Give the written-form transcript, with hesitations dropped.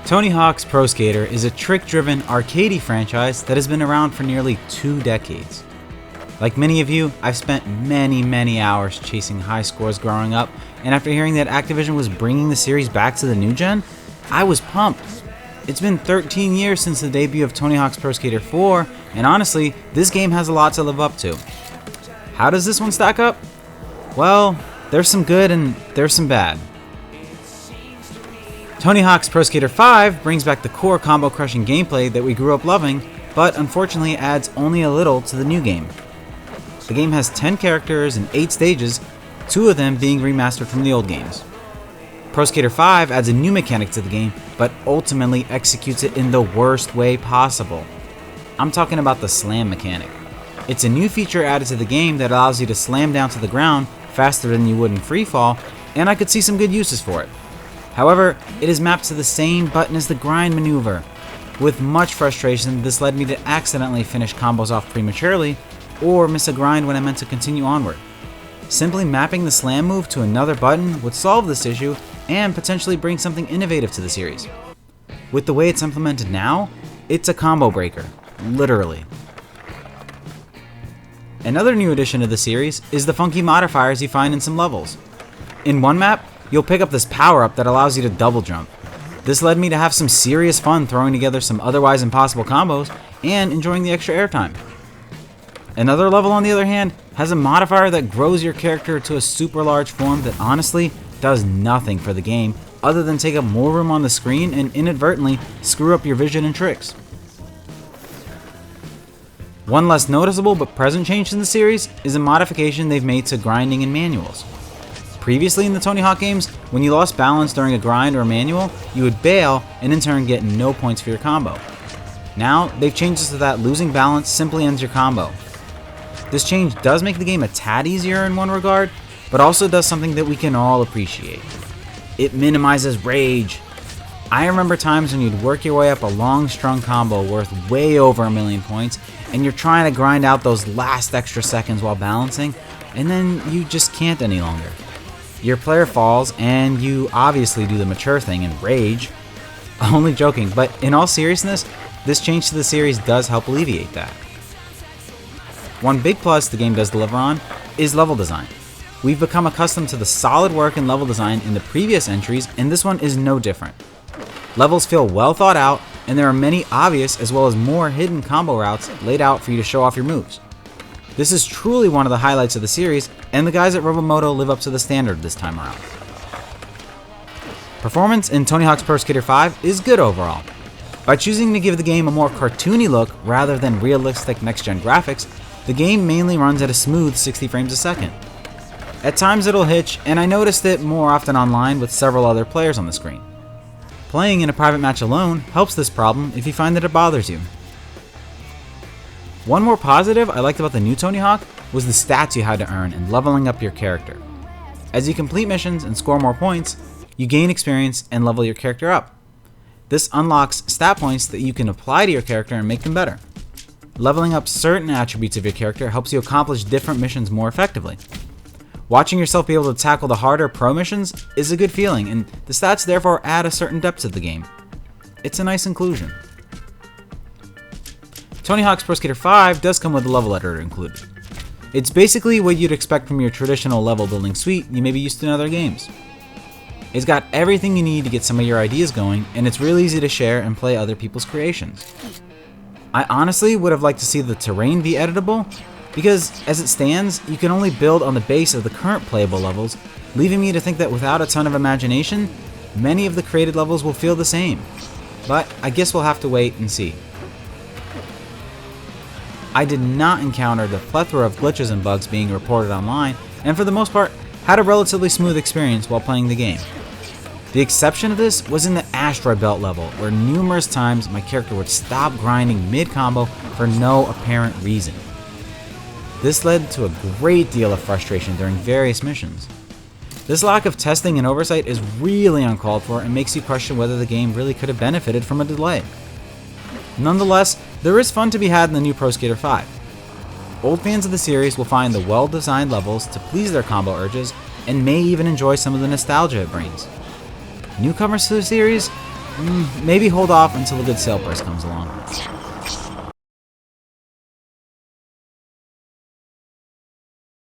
Tony Hawk's Pro Skater is a trick-driven, arcadey franchise that has been around for nearly 2 decades. Like many of you, I've spent many hours chasing high scores growing up, and after hearing that Activision was bringing the series back to the new gen, I was pumped. It's been 13 years since the debut of Tony Hawk's Pro Skater 4, and honestly, this game has a lot to live up to. How does this one stack up? Well, there's some good and there's some bad. Tony Hawk's Pro Skater 5 brings back the core combo-crushing gameplay that we grew up loving, but unfortunately adds only a little to the new game. The game has 10 characters and 8 stages, 2 of them being remastered from the old games. Pro Skater 5 adds a new mechanic to the game, but ultimately executes it in the worst way possible. I'm talking about the slam mechanic. It's a new feature added to the game that allows you to slam down to the ground faster than you would in freefall, and I could see some good uses for it. However, it is mapped to the same button as the grind maneuver. With much frustration, this led me to accidentally finish combos off prematurely, or miss a grind when I meant to continue onward. Simply mapping the slam move to another button would solve this issue and potentially bring something innovative to the series. With the way it's implemented now, it's a combo breaker, literally. Another new addition to the series is the funky modifiers you find in some levels. In one map, you'll pick up this power-up that allows you to double jump. This led me to have some serious fun throwing together some otherwise impossible combos and enjoying the extra airtime. Another level, on the other hand, has a modifier that grows your character to a super large form that honestly does nothing for the game other than take up more room on the screen and inadvertently screw up your vision and tricks. One less noticeable but present change in the series is a modification they've made to grinding in manuals. Previously in the Tony Hawk games, when you lost balance during a grind or a manual, you would bail and in turn get no points for your combo. Now, they've changed it so that losing balance simply ends your combo. This change does make the game a tad easier in one regard, but also does something that we can all appreciate. It minimizes rage. I remember times when you'd work your way up a long strung combo worth way over 1,000,000 points, and you're trying to grind out those last extra seconds while balancing, and then you just can't any longer. Your player falls, and you obviously do the mature thing and rage. Only joking, but in all seriousness, this change to the series does help alleviate that. One big plus the game does deliver on is level design. We've become accustomed to the solid work in level design in the previous entries, and this one is no different. Levels feel well thought out, and there are many obvious as well as more hidden combo routes laid out for you to show off your moves. This is truly one of the highlights of the series, and the guys at Robomoto live up to the standard this time around. Performance in Tony Hawk's Pro Skater 5 is good overall. By choosing to give the game a more cartoony look rather than realistic next-gen graphics, the game mainly runs at a smooth 60 frames a second. At times it'll hitch, and I noticed it more often online with several other players on the screen. Playing in a private match alone helps this problem if you find that it bothers you. One more positive I liked about the new Tony Hawk was the stats you had to earn in leveling up your character. As you complete missions and score more points, you gain experience and level your character up. This unlocks stat points that you can apply to your character and make them better. Leveling up certain attributes of your character helps you accomplish different missions more effectively. Watching yourself be able to tackle the harder pro missions is a good feeling, and the stats therefore add a certain depth to the game. It's a nice inclusion. Tony Hawk's Pro Skater 5 does come with a level editor included. It's basically what you'd expect from your traditional level building suite you may be used to in other games. It's got everything you need to get some of your ideas going, and it's real easy to share and play other people's creations. I honestly would have liked to see the terrain be editable, because as it stands, you can only build on the base of the current playable levels, leaving me to think that without a ton of imagination, many of the created levels will feel the same. But I guess we'll have to wait and see. I did not encounter the plethora of glitches and bugs being reported online, and for the most part, had a relatively smooth experience while playing the game. The exception of this was in the Asteroid Belt level, where numerous times my character would stop grinding mid-combo for no apparent reason. This led to a great deal of frustration during various missions. This lack of testing and oversight is really uncalled for and makes you question whether the game really could have benefited from a delay. Nonetheless, there is fun to be had in the new Pro Skater 5. Old fans of the series will find the well-designed levels to please their combo urges and may even enjoy some of the nostalgia it brings. Newcomers to the series? Maybe hold off until a good sale price comes along.